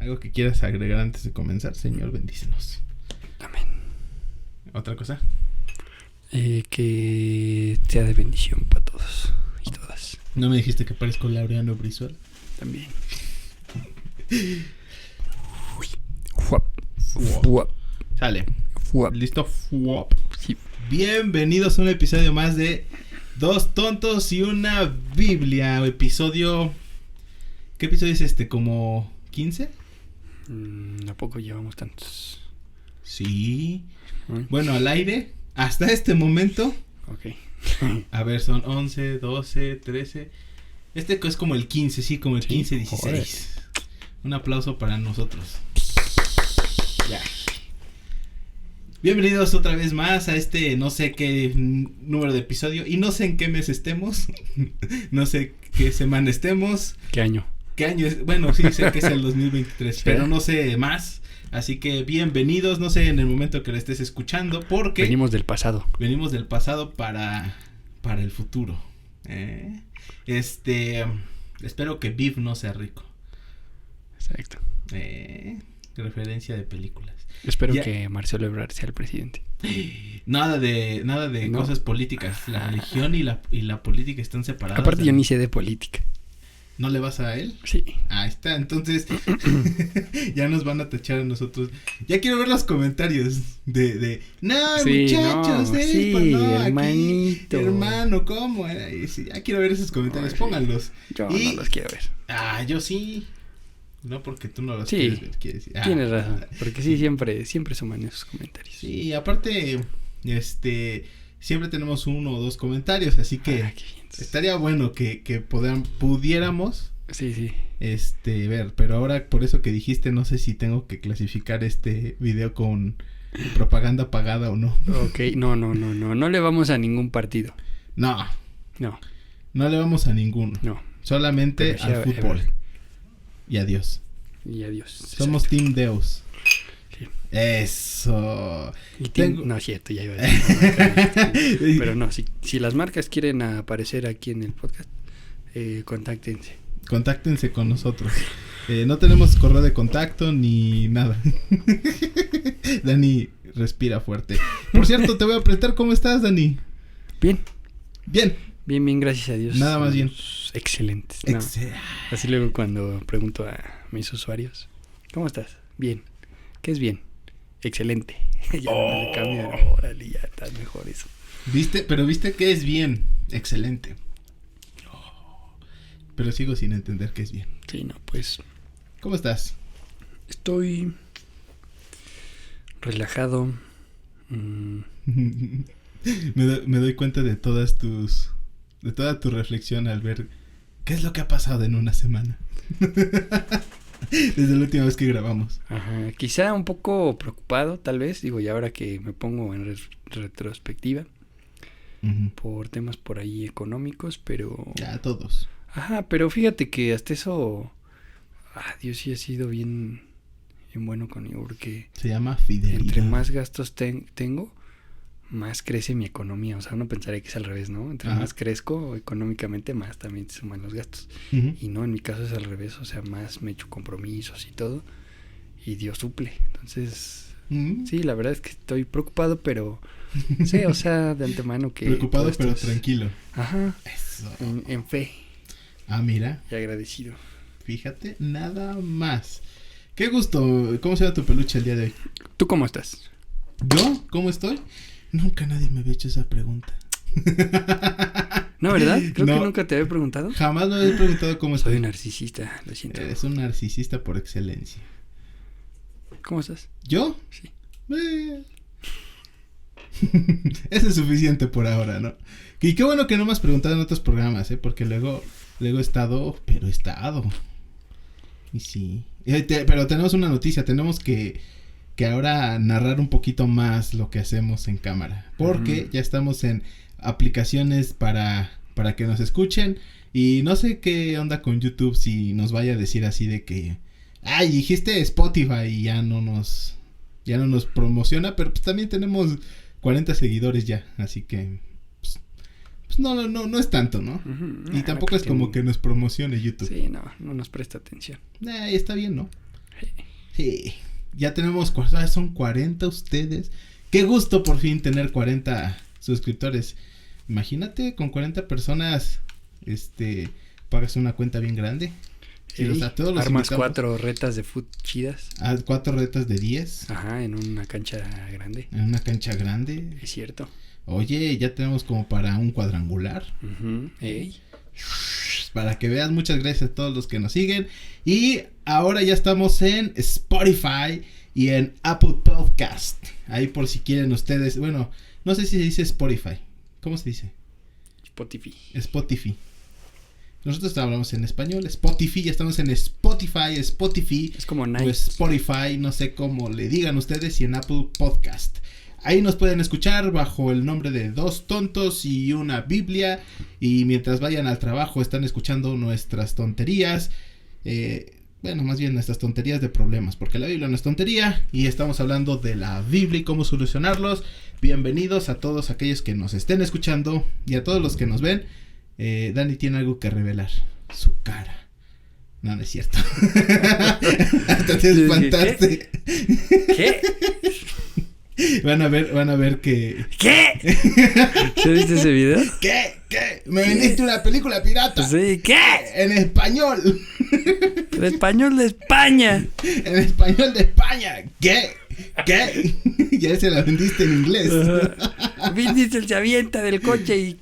¿Algo que quieras agregar antes de comenzar, Señor? Bendícenos. Amén. ¿Otra cosa? Que sea de bendición para todos y todas. ¿No me dijiste que parezco Laureano Brizuela? También. Fuap. Fuap. Sale. Fuap. ¿Listo? Fuop. Sí. Bienvenidos a un episodio más de Dos Tontos y una Biblia. Episodio... ¿Qué episodio es este? ¿Como 15? ¿A poco llevamos tantos? Sí. Bueno, al aire, hasta este momento. Ok. A ver, son 11, 12, 13. Este es como el 15, sí, como el 15, 16. Joder. Un aplauso para nosotros. Ya. Bienvenidos otra vez más a este no sé qué número de episodio. Y no sé en qué mes estemos. No sé qué semana estemos. ¿Qué año? ¿Qué año es? Bueno, sí, sé que es el 2023, pero no sé más. Así que bienvenidos, no sé en el momento que lo estés escuchando, porque... Venimos del pasado. Venimos del pasado para el futuro. Espero que Viv no sea rico. Exacto. Referencia de películas. Espero que Marcelo Ebrard sea el presidente. Nada de no. Cosas políticas. La religión y la política están separadas. Aparte yo ni sé de política. ¿No le vas a él? Sí. Ahí está, entonces ya nos van a tachar a nosotros. Ya quiero ver los comentarios de no, sí, muchachos, no, hermanito. Aquí, hermano, ¿cómo? Sí, ya quiero ver esos comentarios, pónganlos. Yo no los quiero ver. Yo sí. No porque tú no los quieres decir. Tienes razón, porque sí, siempre suman esos comentarios. Sí, aparte, siempre tenemos uno o dos comentarios, así que estaría bueno que pudiéramos sí ver, pero ahora por eso que dijiste, no sé si tengo que clasificar este video con propaganda pagada o no. Ok, no le vamos a ningún partido. No le vamos a ninguno. No. Solamente al fútbol. Y adiós. Somos exacto. Team Deus. Sí. Eso. No es cierto, ya iba a decir. Pero no, si las marcas quieren aparecer aquí en el podcast, contáctense con nosotros. No tenemos correo de contacto ni nada. Dani respira fuerte. Por cierto, te voy a preguntar cómo estás, Dani. Bien, gracias a Dios. Nada más bien. Excelentes. No. Así luego cuando pregunto a mis usuarios, ¿cómo estás? Bien. ¿Qué es bien? Excelente. Ya no le cambian. Órale, ya está mejor eso. ¿Viste qué es bien? Excelente. Pero sigo sin entender qué es bien. Sí, no, pues. ¿Cómo estás? Estoy relajado. Me doy cuenta de toda tu reflexión al ver qué es lo que ha pasado en una semana. Desde la última vez que grabamos. Ajá, quizá un poco preocupado, tal vez, y ahora que me pongo en retrospectiva, por temas por ahí económicos, pero... Ya, todos. Ajá, pero fíjate que hasta eso, Dios sí ha sido bien bueno conmigo, porque... Se llama fidelidad. Entre más gastos tengo, más crece mi economía. O sea, uno pensaría que es al revés, ¿no? Entre más crezco económicamente, más también se suman los gastos. Y no, en mi caso es al revés. O sea, más me echo compromisos y todo. Y Dios suple. Entonces, sí, la verdad es que estoy preocupado, pero sé, o sea, de antemano que... Preocupado, pero tranquilo. Ajá. Eso. En fe. Mira. Y agradecido. Fíjate, nada más. Qué gusto. ¿Cómo se llama tu peluche el día de hoy? ¿Tú cómo estás? ¿Yo? ¿Cómo estoy? Nunca nadie me había hecho esa pregunta. No, ¿verdad? Creo que nunca te había preguntado. Jamás me había preguntado cómo estoy. Soy un narcisista, lo siento. Eres un narcisista por excelencia. ¿Cómo estás? ¿Yo? Sí. Eso es suficiente por ahora, ¿no? Y qué bueno que no me has preguntado en otros programas, porque luego he estado. Y sí. Pero tenemos una noticia, tenemos que ahora narrar un poquito más lo que hacemos en cámara, porque ya estamos en aplicaciones para que nos escuchen, y no sé qué onda con YouTube, si nos vaya a decir así de que dijiste Spotify y ya no nos promociona, pero pues también tenemos 40 seguidores ya, así que pues no es tanto, ¿no? Y tampoco es como que nos promocione YouTube. Sí, no nos presta atención. Está bien, ¿no? Sí, ya tenemos, son 40 ustedes. Qué gusto por fin tener 40 suscriptores. Imagínate, con 40 personas, pagas una cuenta bien grande. Sí, o sea, todos los armas 4 retas de foot chidas. 4 retas de 10. Ajá, en una cancha grande. En una cancha grande. Es cierto. Oye, ya tenemos como para un cuadrangular. Para que veas, muchas gracias a todos los que nos siguen. Y ahora ya estamos en Spotify y en Apple Podcast. Ahí por si quieren ustedes. Bueno, no sé si se dice Spotify. ¿Cómo se dice? Spotify. Nosotros hablamos en español. Spotify, ya estamos en Spotify. Es como Nike. O Spotify, no sé cómo le digan ustedes. Y en Apple Podcast. Ahí nos pueden escuchar bajo el nombre de Dos Tontos y una Biblia. Y mientras vayan al trabajo están escuchando nuestras tonterías. Bueno, más bien nuestras tonterías de problemas. Porque la Biblia no es tontería. Y estamos hablando de la Biblia y cómo solucionarlos. Bienvenidos a todos aquellos que nos estén escuchando. Y a todos los que nos ven. Dani tiene algo que revelar. Su cara. No, no es cierto. Hasta te espantaste. ¿Qué? Van a ver que... ¿Qué? ¿Sí viste ese video? ¿Qué? Me vendiste una película pirata. Sí, ¿qué? En español. En español de España. En español de España. ¿Qué? Ya se la vendiste en inglés. Vin Diesel se avienta del coche y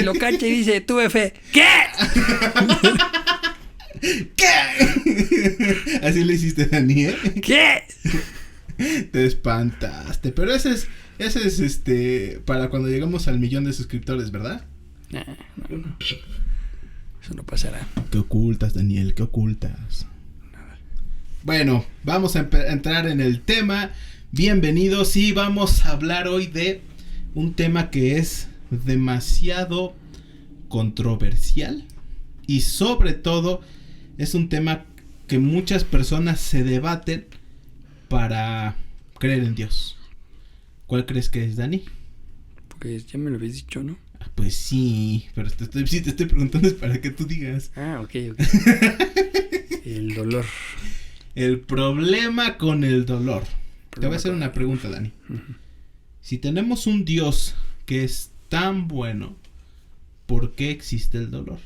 lo cacha y dice, tuve fe. ¿Qué? ¿Qué? Así le hiciste, Dani, ¿eh? ¿Qué? Te espantaste. Pero ese es para cuando llegamos al 1,000,000 de suscriptores, ¿verdad? No. Eso no pasará. ¿Qué ocultas, Daniel? ¿Qué ocultas? Nada. Bueno, vamos a entrar en el tema. Bienvenidos y vamos a hablar hoy de un tema que es demasiado controversial. Y sobre todo es un tema que muchas personas se debaten para creer en Dios. ¿Cuál crees que es, Dani? Pues ya me lo habías dicho, ¿no? Pues sí, pero si te estoy preguntando es para que tú digas. Ok. El dolor. El problema con el dolor. Te voy a hacer una pregunta, Dani. Si tenemos un Dios que es tan bueno, ¿por qué existe el dolor?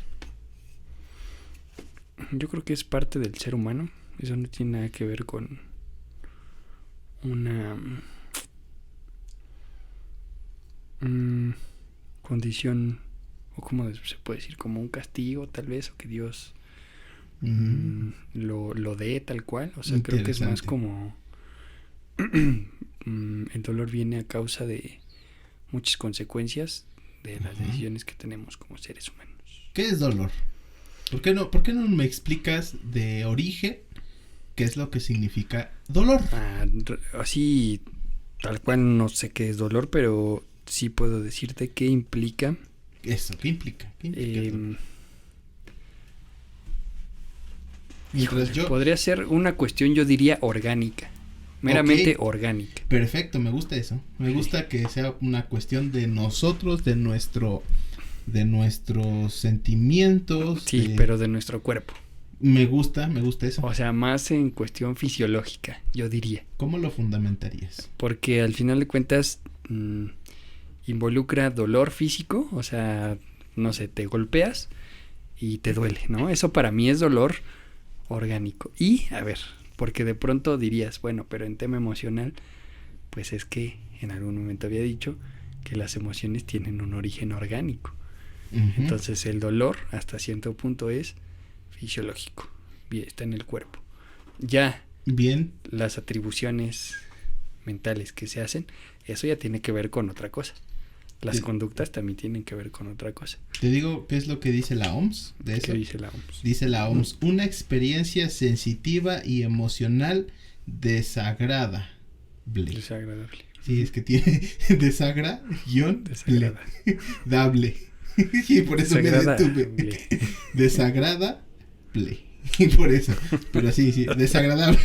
Yo creo que es parte del ser humano. Eso no tiene nada que ver con una condición, o como se puede decir, como un castigo tal vez, o que Dios lo dé tal cual. O sea, creo que es más como el dolor viene a causa de muchas consecuencias de las decisiones que tenemos como seres humanos. ¿Qué es dolor? ¿Por qué no me explicas de origen qué es lo que significa dolor? Así tal cual no sé qué es dolor, pero sí puedo decirte qué implica. Eso, ¿qué implica? Podría ser una cuestión, yo diría, orgánica. Meramente orgánica. Perfecto, me gusta eso. Me gusta que sea una cuestión de nosotros, de nuestros sentimientos. Sí, pero de nuestro cuerpo. Me gusta eso. O sea, más en cuestión fisiológica, yo diría. ¿Cómo lo fundamentarías? Porque al final de cuentas involucra dolor físico, o sea, no sé, te golpeas y te duele, ¿no? Eso para mí es dolor orgánico. Y, a ver, porque de pronto dirías, bueno, pero en tema emocional, pues es que en algún momento había dicho que las emociones tienen un origen orgánico. Entonces el dolor hasta cierto punto es fisiológico, está en el cuerpo. Ya bien, las atribuciones mentales que se hacen, eso ya tiene que ver con otra cosa. Las conductas también tienen que ver con otra cosa. Te digo qué es lo que dice la OMS de eso. ¿Qué dice la OMS? Dice la OMS, una experiencia sensitiva y emocional desagradable. Sí, es que tiene dable. Y por eso me detuve. Desagradable. Y por eso. Pero sí, desagradable.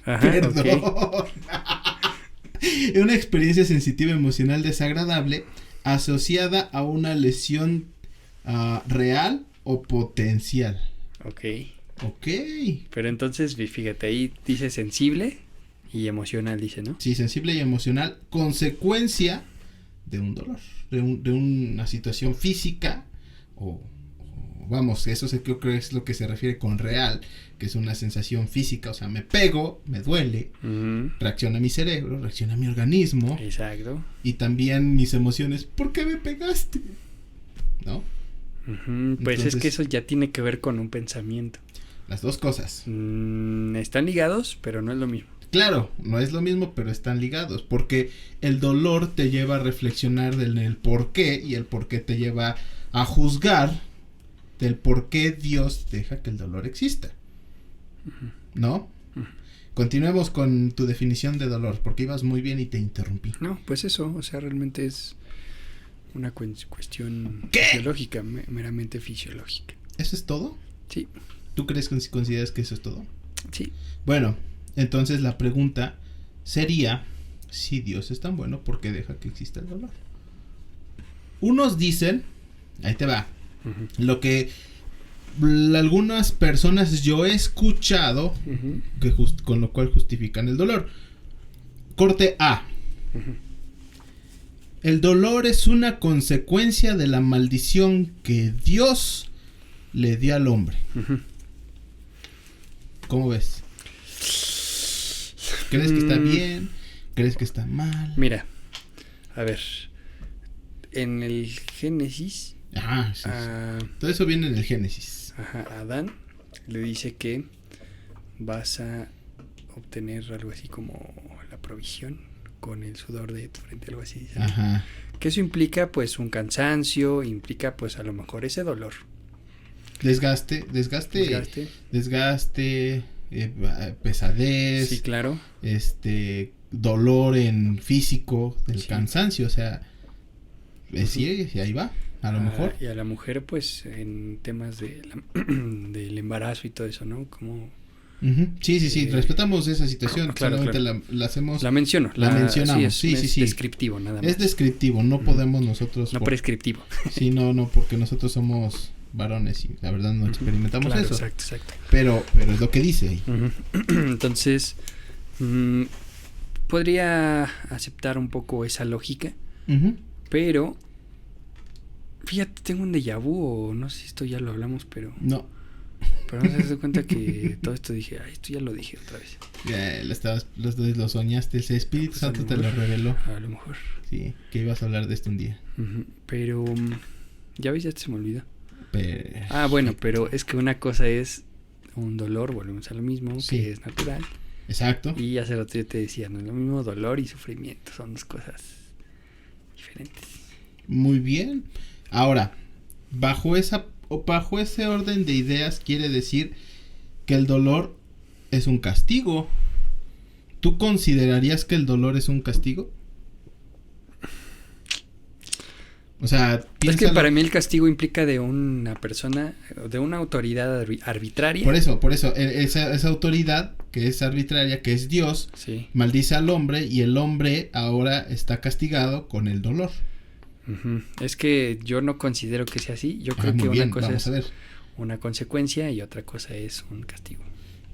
Ajá, perdón. Una experiencia sensitiva emocional desagradable asociada a una lesión real o potencial. Ok. Ok. Pero entonces, fíjate, ahí dice sensible y emocional, dice, ¿no? Sí, sensible y emocional, consecuencia de un dolor, de una situación física o vamos, eso creo que es lo que se refiere con real, que es una sensación física, o sea, me pego, me duele, reacciona mi cerebro, reacciona mi organismo. Exacto. Y también mis emociones, ¿por qué me pegaste? ¿No? Pues entonces, es que eso ya tiene que ver con un pensamiento. Las dos cosas. Están ligados, pero no es lo mismo. Claro, no es lo mismo, pero están ligados, porque el dolor te lleva a reflexionar del por qué, y el por qué te lleva a juzgar del por qué Dios deja que el dolor exista. ¿No? Continuemos con tu definición de dolor, porque ibas muy bien y te interrumpí. No, pues eso, o sea, realmente es una cuestión fisiológica, meramente fisiológica. ¿Eso es todo? Sí. ¿Tú consideras que eso es todo? Sí. Bueno, entonces la pregunta sería, si Dios es tan bueno, ¿por qué deja que exista el dolor? Unos dicen, ahí te va, lo que algunas personas yo he escuchado que con lo cual justifican el dolor. Corte A. El dolor es una consecuencia de la maldición que Dios le dio al hombre. ¿Cómo ves? ¿Crees que está bien? ¿Crees que está mal? Mira, a ver, en el Génesis... Ajá, sí, sí. Todo eso viene en el Génesis. Ajá, Adán le dice que vas a obtener algo así como la provisión con el sudor de tu frente, algo así. ¿Sabes? Ajá. Que eso implica pues un cansancio, implica pues a lo mejor ese dolor. Desgaste, pesadez. Sí, claro. Dolor en físico, del sí. Cansancio, o sea, sí, ahí va, a lo mejor. Y a la mujer, pues, en temas del embarazo y todo eso, ¿no? Como... Sí, respetamos esa situación, claro, solamente claro. La hacemos. La menciono. La mencionamos, sí. Es descriptivo, nada más. Es descriptivo, no podemos nosotros... No prescriptivo. Sí, no, porque nosotros somos varones y la verdad no experimentamos claro, eso. Exacto. Pero es lo que dice ahí. Entonces, podría aceptar un poco esa lógica, pero fíjate, tengo un déjà vu, o no sé si esto ya lo hablamos, pero... No. Pero no se das cuenta que todo esto dije, esto ya lo dije otra vez. Ya, lo soñaste, ese Espíritu Santo te lo reveló. A lo mejor. Sí, que ibas a hablar de esto un día. Pero, ya ves, ya se me olvidó. Perfecto. Bueno, pero es que una cosa es un dolor, volvemos a lo mismo, sí. Que es natural. Exacto. Y hace rato yo te decía, no es lo mismo dolor y sufrimiento, son dos cosas diferentes. Muy bien. Ahora, bajo ese orden de ideas quiere decir que el dolor es un castigo. ¿Tú considerarías que el dolor es un castigo? O sea, es que para mí el castigo implica de una persona, de una autoridad arbitraria. Por eso, esa autoridad que es arbitraria, que es Dios, sí. Maldice al hombre y el hombre ahora está castigado con el dolor. Es que yo no considero que sea así. Yo creo que una cosa es una consecuencia y otra cosa es un castigo.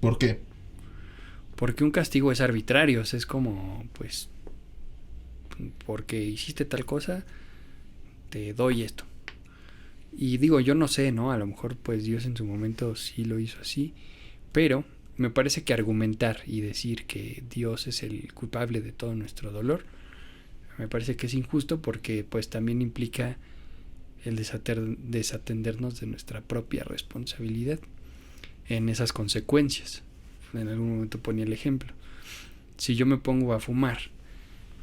¿Por qué? Porque un castigo es arbitrario, o sea, es como, pues, porque hiciste tal cosa, te doy esto. Y digo, yo no sé, ¿no? A lo mejor pues Dios en su momento sí lo hizo así, pero me parece que argumentar y decir que Dios es el culpable de todo nuestro dolor, me parece que es injusto porque pues también implica el desatendernos de nuestra propia responsabilidad en esas consecuencias. En algún momento ponía el ejemplo. Si yo me pongo a fumar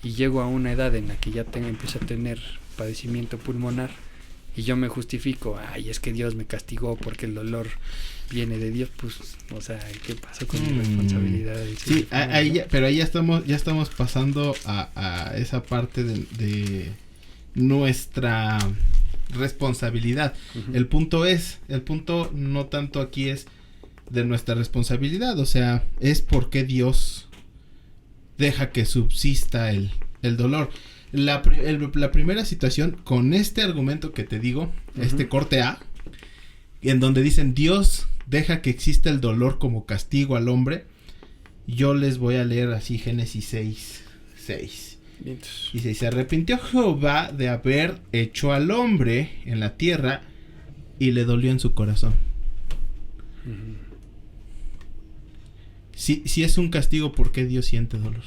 y llego a una edad en la que ya empiezo a tener padecimiento pulmonar y yo me justifico, es que Dios me castigó porque el dolor viene de Dios, pues, o sea, ¿qué pasó con mi responsabilidad? Sí, pero ahí ya estamos pasando a esa parte de nuestra responsabilidad. El punto no tanto aquí es de nuestra responsabilidad, o sea, es porque Dios deja que subsista el dolor. La primera situación con este argumento que te digo, corte A, en donde dicen Dios deja que exista el dolor como castigo al hombre. Yo les voy a leer así Génesis 6. Dice, y se arrepintió Jehová de haber hecho al hombre en la tierra y le dolió en su corazón. Si es un castigo, ¿por qué Dios siente dolor?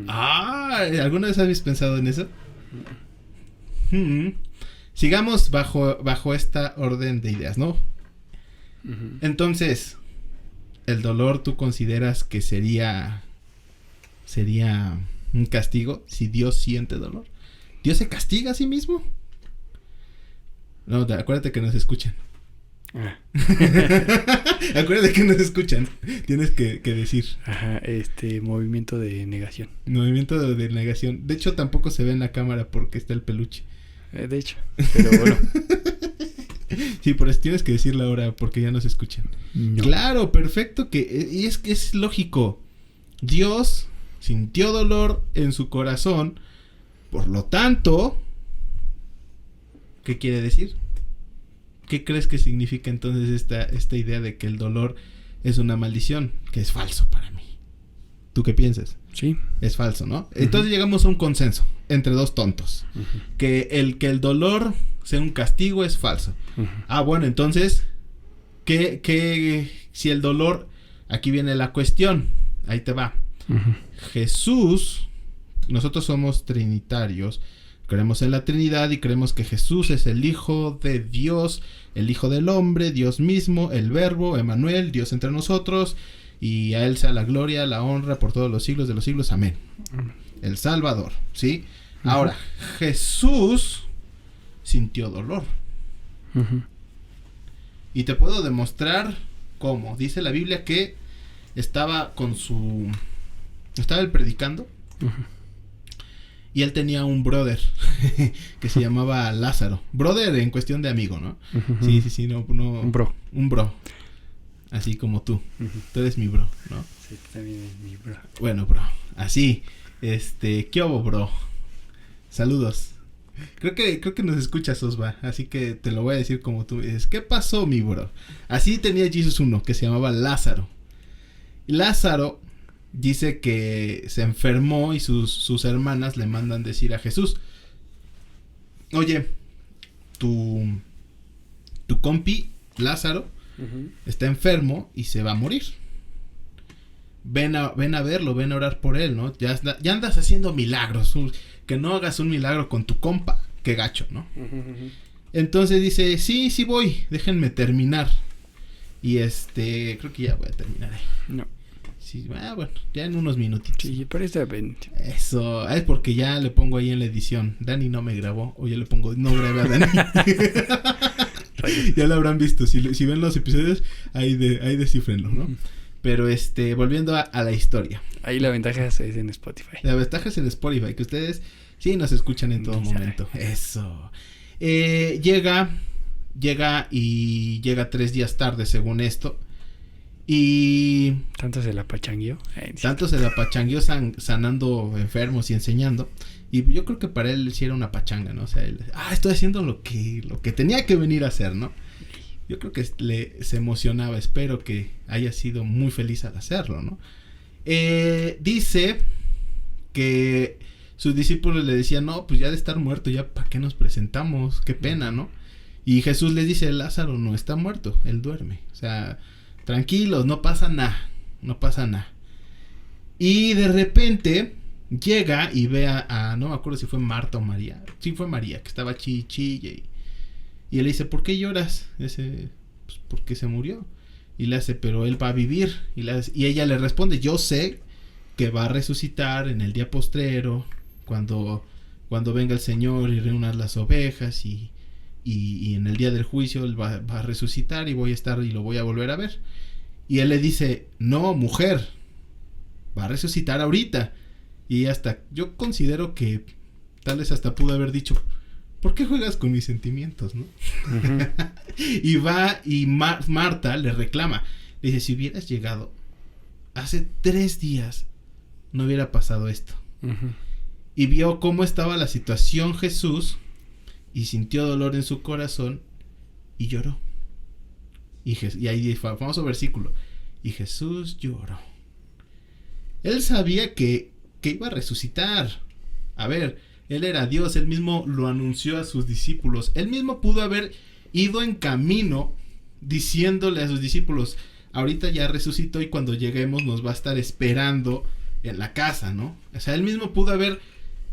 ¿Alguna vez habéis pensado en eso? Sigamos bajo esta orden de ideas, ¿no? Entonces, ¿el dolor tú consideras que sería un castigo si Dios siente dolor? ¿Dios se castiga a sí mismo? No, acuérdate que nos escuchan. Acuérdate que nos escuchan. Tienes que decir. Movimiento de negación. Movimiento de negación. De hecho, tampoco se ve en la cámara porque está el peluche. De hecho, pero bueno. Sí, por eso tienes que decirlo ahora porque ya nos escuchan. No. Claro, perfecto. Y es que es lógico. Dios sintió dolor en su corazón. Por lo tanto, ¿qué quiere decir? ¿Qué crees que significa entonces esta idea de que el dolor es una maldición? Que es falso para mí. ¿Tú qué piensas? Sí. Es falso, ¿no? Entonces llegamos a un consenso entre dos tontos. Que el dolor sea un castigo es falso. Bueno, entonces, ¿qué si el dolor... Aquí viene la cuestión. Ahí te va. Jesús... Nosotros somos trinitarios. Creemos en la Trinidad y creemos que Jesús es el Hijo de Dios, el Hijo del Hombre, Dios mismo, el Verbo, Emmanuel, Dios entre nosotros, y a Él sea la gloria, la honra por todos los siglos de los siglos. Amén. El Salvador, ¿sí? Ahora, Jesús sintió dolor. Y te puedo demostrar cómo. Dice la Biblia que estaba él predicando. Y él tenía un brother que se llamaba Lázaro. Brother en cuestión de amigo, ¿no? Sí, no. Un bro. Así como tú. Tú eres mi bro, ¿no? Sí, también es mi bro. Bueno, bro. Así. ¿Qué hubo, bro? Saludos. Creo que nos escuchas, Osva. Así que te lo voy a decir como tú dices. ¿Qué pasó, mi bro? Así tenía Jesús uno que se llamaba Lázaro. Y Lázaro... dice que se enfermó y sus hermanas le mandan decir a Jesús: oye, tu compi Lázaro está enfermo y se va a morir. Ven a verlo, ven a orar por él, ¿no? Ya andas haciendo milagros. Que no hagas un milagro con tu compa. Qué gacho, ¿no? Entonces dice: sí voy, déjenme terminar. Y creo que ya voy a terminar ahí. No. Sí, bueno, ya en unos minutitos. Sí, pero está bien. Eso, es porque ya le pongo ahí en la edición. Dani no me grabó, o ya le pongo, no grabé a Dani. Ya lo habrán visto, si ven los episodios, ahí descifrenlo, ¿no? Pero volviendo a la historia. Ahí la ventaja es en Spotify. La ventaja es en Spotify, que ustedes sí nos escuchan en todo momento. Eso. Llega 3 días tarde, según esto. Y... Tanto se la pachangueó. Sanando enfermos y enseñando. Y yo creo que para él sí era una pachanga, ¿no? O sea, él, estoy haciendo lo que tenía que venir a hacer, ¿no? Yo creo que se emocionaba. Espero que haya sido muy feliz al hacerlo, ¿no? Dice que sus discípulos le decían: no, pues ya de estar muerto, ya para qué nos presentamos, qué pena, ¿no? Y Jesús les dice: Lázaro no está muerto, él duerme. O sea... tranquilos, no pasa nada. Y de repente llega y ve no me acuerdo si fue Marta o María. Sí, fue María, que estaba chille. Y él le dice: ¿por qué lloras? Dice: pues porque se murió. Y le hace: pero él va a vivir. Y ella le responde: yo sé que va a resucitar en el día postrero, cuando venga el Señor y reúna las ovejas y en el día del juicio él va a resucitar y voy a estar y lo voy a volver a ver. Y él le dice: no, mujer, va a resucitar ahorita. Y yo considero que tal vez hasta pudo haber dicho: ¿por qué juegas con mis sentimientos, no? Y va y Marta le reclama. Le dice: si hubieras llegado hace 3 días, no hubiera pasado esto. Y vio cómo estaba la situación Jesús y sintió dolor en su corazón y lloró. Y ahí dice, famoso versículo. Y Jesús lloró. Él sabía que iba a resucitar. A ver, él era Dios, él mismo lo anunció a sus discípulos. Él mismo pudo haber ido en camino diciéndole a sus discípulos, ahorita ya resucitó y cuando lleguemos nos va a estar esperando en la casa, ¿no? O sea, él mismo pudo haber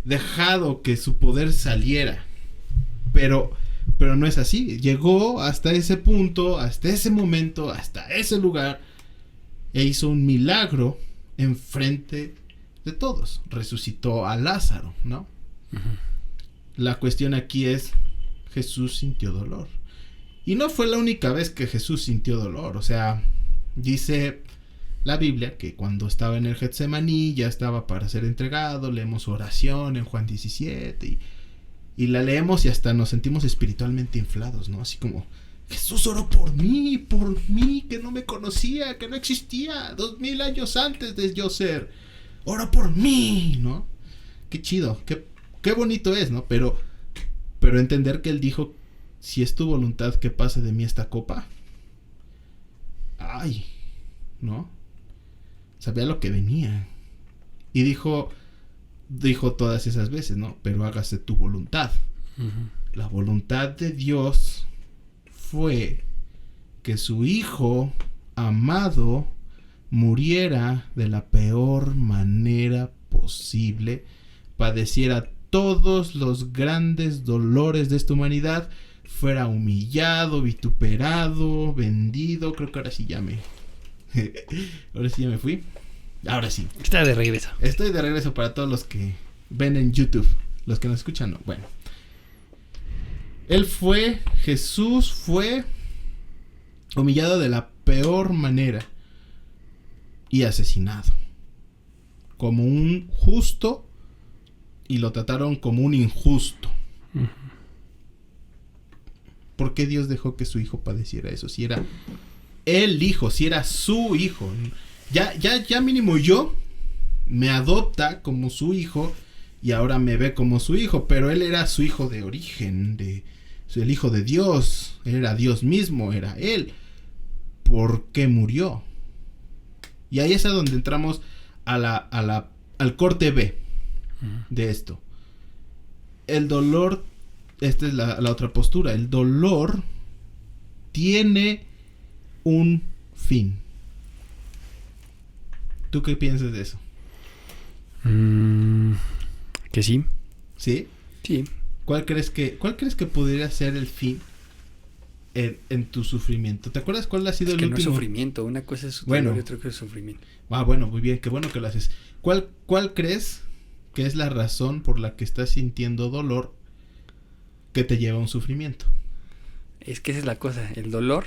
dejado que su poder saliera. Pero no es así. Llegó hasta ese punto, hasta ese momento, hasta ese lugar e hizo un milagro enfrente de todos. Resucitó a Lázaro, ¿no? Uh-huh. La cuestión aquí es, Jesús sintió dolor. Y no fue la única vez que Jesús sintió dolor. O sea, dice la Biblia que cuando estaba en el Getsemaní, ya estaba para ser entregado, leemos su oración en Juan 17 y la leemos y hasta nos sentimos espiritualmente inflados, ¿no? Así como, Jesús oró por mí, que no me conocía, que no existía 2000 años antes de yo ser. Oró por mí, ¿no? Qué chido, qué bonito es, ¿no? Pero entender que él dijo, si es tu voluntad que pase de mí esta copa. Ay, ¿no? Sabía lo que venía. Y dijo todas esas veces, ¿no? Pero hágase tu voluntad. Uh-huh. La voluntad de Dios fue que su hijo amado muriera de la peor manera posible, padeciera todos los grandes dolores de esta humanidad, fuera humillado, vituperado, vendido. Creo que ahora sí ya me fui. Ahora sí. Está de regreso. Estoy de regreso para todos los que ven en YouTube. Los que nos escuchan, no. Bueno. Jesús fue humillado de la peor manera y asesinado. Como un justo y lo trataron como un injusto. Uh-huh. ¿Por qué Dios dejó que su hijo padeciera eso? Si era el hijo, si era su hijo. Ya mínimo yo me adopta como su hijo y ahora me ve como su hijo, pero él era su hijo de origen, el hijo de Dios, era Dios mismo, era él. ¿Por qué murió? Y ahí es a donde entramos al corte B de esto. El dolor, esta es la otra postura, el dolor tiene un fin. ¿Tú qué piensas de eso? Que sí. ¿Sí? Sí. ¿Cuál crees que podría ser el fin en tu sufrimiento? ¿Te acuerdas cuál ha sido el último? No es sufrimiento, una cosa es dolor y otra cosa es sufrimiento. Bueno, muy bien, qué bueno que lo haces. ¿Cuál crees que es la razón por la que estás sintiendo dolor que te lleva a un sufrimiento? Es que esa es la cosa, el dolor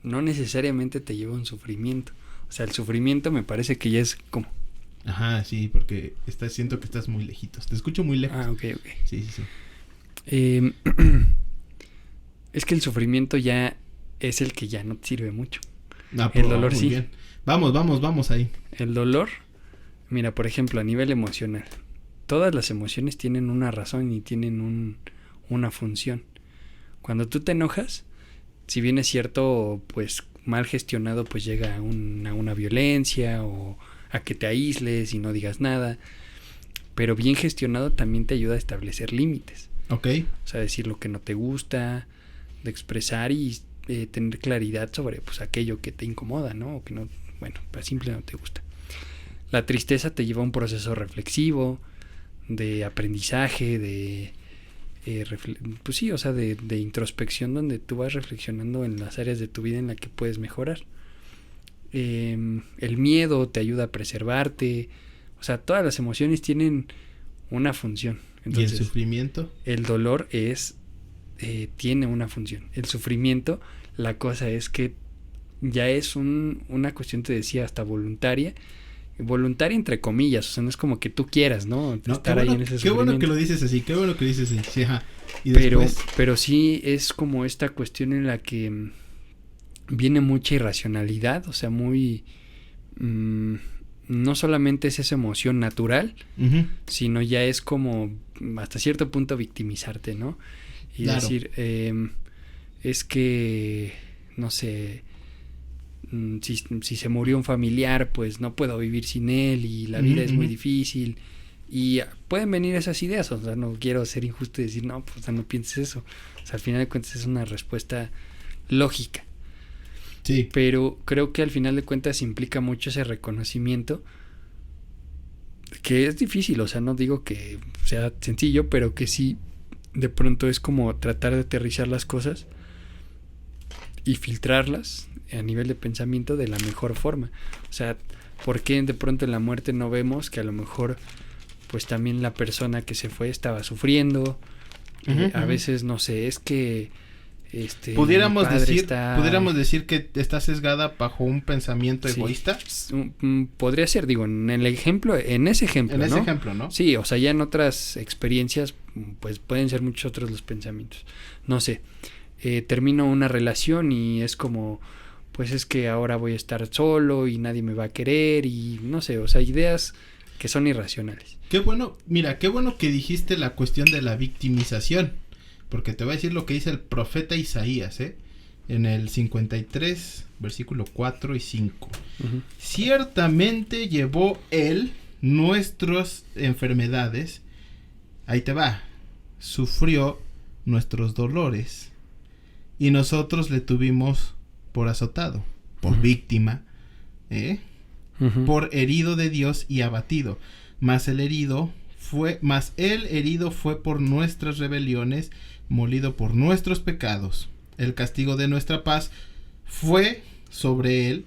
no necesariamente te lleva a un sufrimiento. O sea, el sufrimiento me parece que ya es como... Ajá, sí, porque siento que estás muy lejitos. Te escucho muy lejos. Ah, ok. Sí. Es que el sufrimiento ya es el que ya no te sirve mucho. El dolor sí. Bien. Vamos ahí. El dolor, mira, por ejemplo, a nivel emocional. Todas las emociones tienen una razón y tienen una función. Cuando tú te enojas, si bien es cierto, pues mal gestionado, pues llega a una violencia o a que te aísles y no digas nada. Pero bien gestionado también te ayuda a establecer límites. Ok. O sea, decir lo que no te gusta, de expresar y tener claridad sobre pues aquello que te incomoda, ¿no? O que no, bueno, para simple no te gusta. La tristeza te lleva a un proceso reflexivo, de aprendizaje, pues sí, o sea, de introspección, donde tú vas reflexionando en las áreas de tu vida en las que puedes mejorar. El miedo te ayuda a preservarte. O sea, todas las emociones tienen una función. Entonces, ¿y el sufrimiento? El dolor tiene una función. El sufrimiento, la cosa es que ya es una cuestión, te decía, hasta voluntaria entre comillas. O sea, no es como que tú quieras, ¿no? Estar ahí en ese sufrimiento. Qué bueno que lo dices así, sí, ajá. Y pero sí es como esta cuestión en la que viene mucha irracionalidad, o sea, muy... no solamente es esa emoción natural, uh-huh, sino ya es como hasta cierto punto victimizarte, ¿no? Y claro, decir, es que, no sé, si se murió un familiar, pues no puedo vivir sin él y la vida es muy difícil. Y pueden venir esas ideas, o sea, no quiero ser injusto y decir, no, pues o sea, no pienses eso. O sea, al final de cuentas es una respuesta lógica. Sí. Pero creo que al final de cuentas implica mucho ese reconocimiento, que es difícil, o sea, no digo que sea sencillo, pero que sí, de pronto es como tratar de aterrizar las cosas y filtrarlas a nivel de pensamiento de la mejor forma. O sea, ¿por qué de pronto en la muerte no vemos que a lo mejor pues también la persona que se fue estaba sufriendo? A veces, no sé, es que pudiéramos decir que está sesgada bajo un pensamiento egoísta. Podría ser, digo, en ese ejemplo, ¿no? Sí, o sea, ya en otras experiencias pues pueden ser muchos otros los pensamientos. No sé, termino una relación y es como, pues es que ahora voy a estar solo y nadie me va a querer y no sé, o sea, ideas que son irracionales. Qué bueno que dijiste la cuestión de la victimización, porque te voy a decir lo que dice el profeta Isaías, en el 53, versículo 4 y 5. Ciertamente llevó él nuestras enfermedades, ahí te va, sufrió nuestros dolores, y nosotros le tuvimos por azotado, por víctima, por herido de Dios y abatido. Mas el herido fue por nuestras rebeliones, molido por nuestros pecados. El castigo de nuestra paz fue sobre él,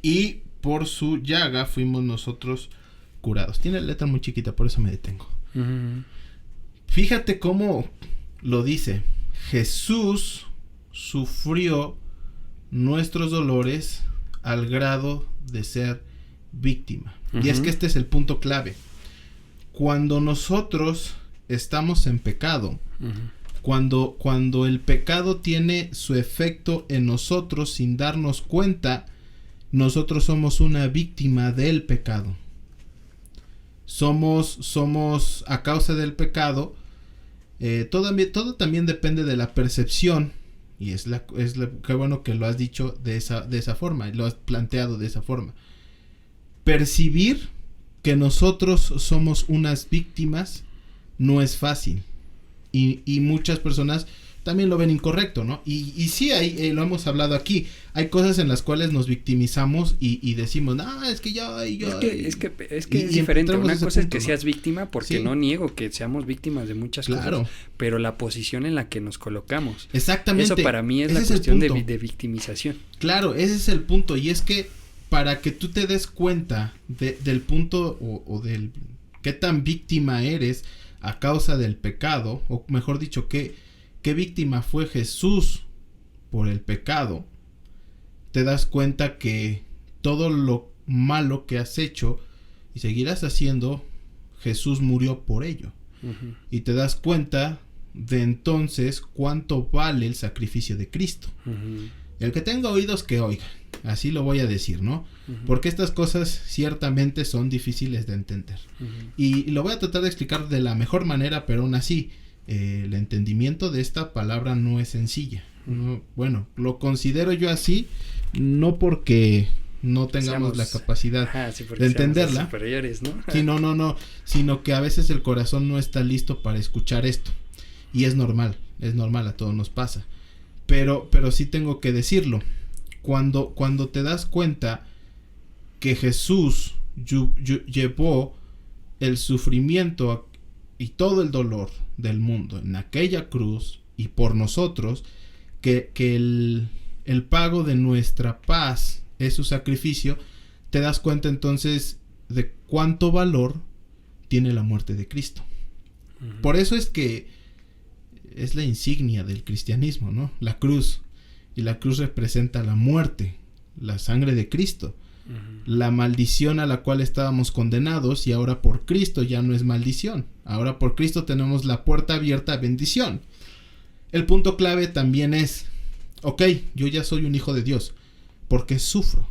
y por su llaga fuimos nosotros curados. Tiene la letra muy chiquita, por eso me detengo. Fíjate cómo lo dice. Jesús sufrió nuestros dolores al grado de ser víctima. Y es que este es el punto clave. Cuando nosotros estamos en pecado, cuando el pecado tiene su efecto en nosotros sin darnos cuenta, nosotros somos una víctima del pecado. Somos a causa del pecado. Todo también depende de la percepción, y qué bueno que lo has dicho de esa forma, y lo has planteado de esa forma. Percibir que nosotros somos unas víctimas no es fácil, y muchas personas también lo ven incorrecto, ¿no? Y sí, lo hemos hablado aquí, hay cosas en las cuales nos victimizamos y decimos, es que yo... Es que es diferente. Una cosa es que seas víctima, porque no niego que seamos víctimas de muchas cosas, pero la posición en la que nos colocamos. Exactamente. Eso para mí es la cuestión de victimización. Claro, ese es el punto, y es que para que tú te des cuenta del punto o del qué tan víctima eres a causa del pecado, o mejor dicho, qué víctima fue Jesús por el pecado, te das cuenta que todo lo malo que has hecho y seguirás haciendo, Jesús murió por ello. Y te das cuenta de entonces cuánto vale el sacrificio de Cristo. El que tenga oídos que oiga, así lo voy a decir, ¿no? Porque estas cosas ciertamente son difíciles de entender. Y lo voy a tratar de explicar de la mejor manera, pero aún así, el entendimiento de esta palabra no es sencilla. Bueno, lo considero yo así, no porque no tengamos la capacidad de entenderla, superiores, ¿no? Sí, no, sino que a veces el corazón no está listo para escuchar esto, y es normal, a todos nos pasa, pero sí tengo que decirlo. Cuando te das cuenta que Jesús llevó el sufrimiento y todo el dolor del mundo en aquella cruz y por nosotros, que el pago de nuestra paz es su sacrificio, te das cuenta entonces de cuánto valor tiene la muerte de Cristo. Por eso es que es la insignia del cristianismo, ¿no? La cruz. Y la cruz representa la muerte, la sangre de Cristo, la maldición a la cual estábamos condenados, y ahora por Cristo ya no es maldición. Ahora por Cristo tenemos la puerta abierta a bendición. El punto clave también es, yo ya soy un hijo de Dios, porque sufro.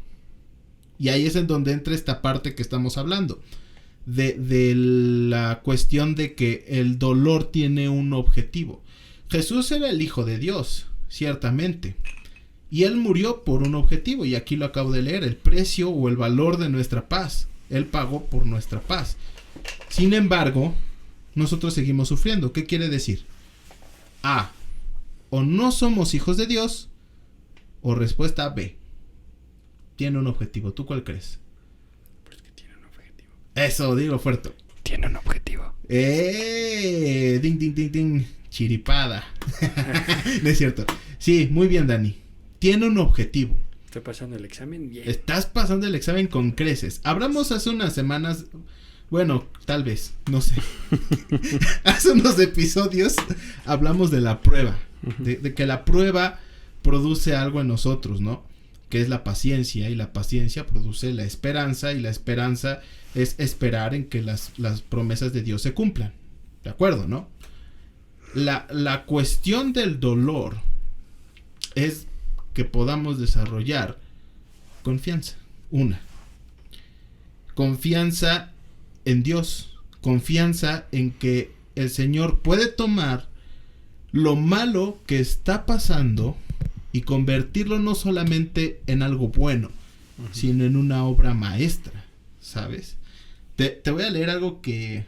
Y ahí es en donde entra esta parte que estamos hablando, de la cuestión de que el dolor tiene un objetivo. Jesús era el Hijo de Dios, ciertamente, Y Él murió por un objetivo, y aquí lo acabo de leer, el precio o el valor de nuestra paz. Él pagó por nuestra paz. Sin embargo, nosotros seguimos sufriendo. ¿Qué quiere decir? A, o no somos hijos de Dios, o respuesta B, tiene un objetivo. ¿Tú cuál crees? Pues que tiene un objetivo. Eso, digo fuerte. Tiene un objetivo. Ding, ding, ding, ding. Chiripada. No es cierto. Sí, muy bien, Dani. Tiene un objetivo. Estoy pasando el examen bien. Estás pasando el examen con creces. Hablamos hace unas semanas, bueno, tal vez, no sé. Hace unos episodios hablamos de la prueba. De que la prueba produce algo en nosotros, ¿no? Que es la paciencia, y la paciencia produce la esperanza, y la esperanza es esperar en que las promesas de Dios se cumplan. ¿De acuerdo, no? La cuestión del dolor es que podamos desarrollar confianza. Confianza en Dios. Confianza en que el Señor puede tomar lo malo que está pasando y convertirlo no solamente en algo bueno, sino en una obra maestra, ¿sabes? Te voy a leer algo que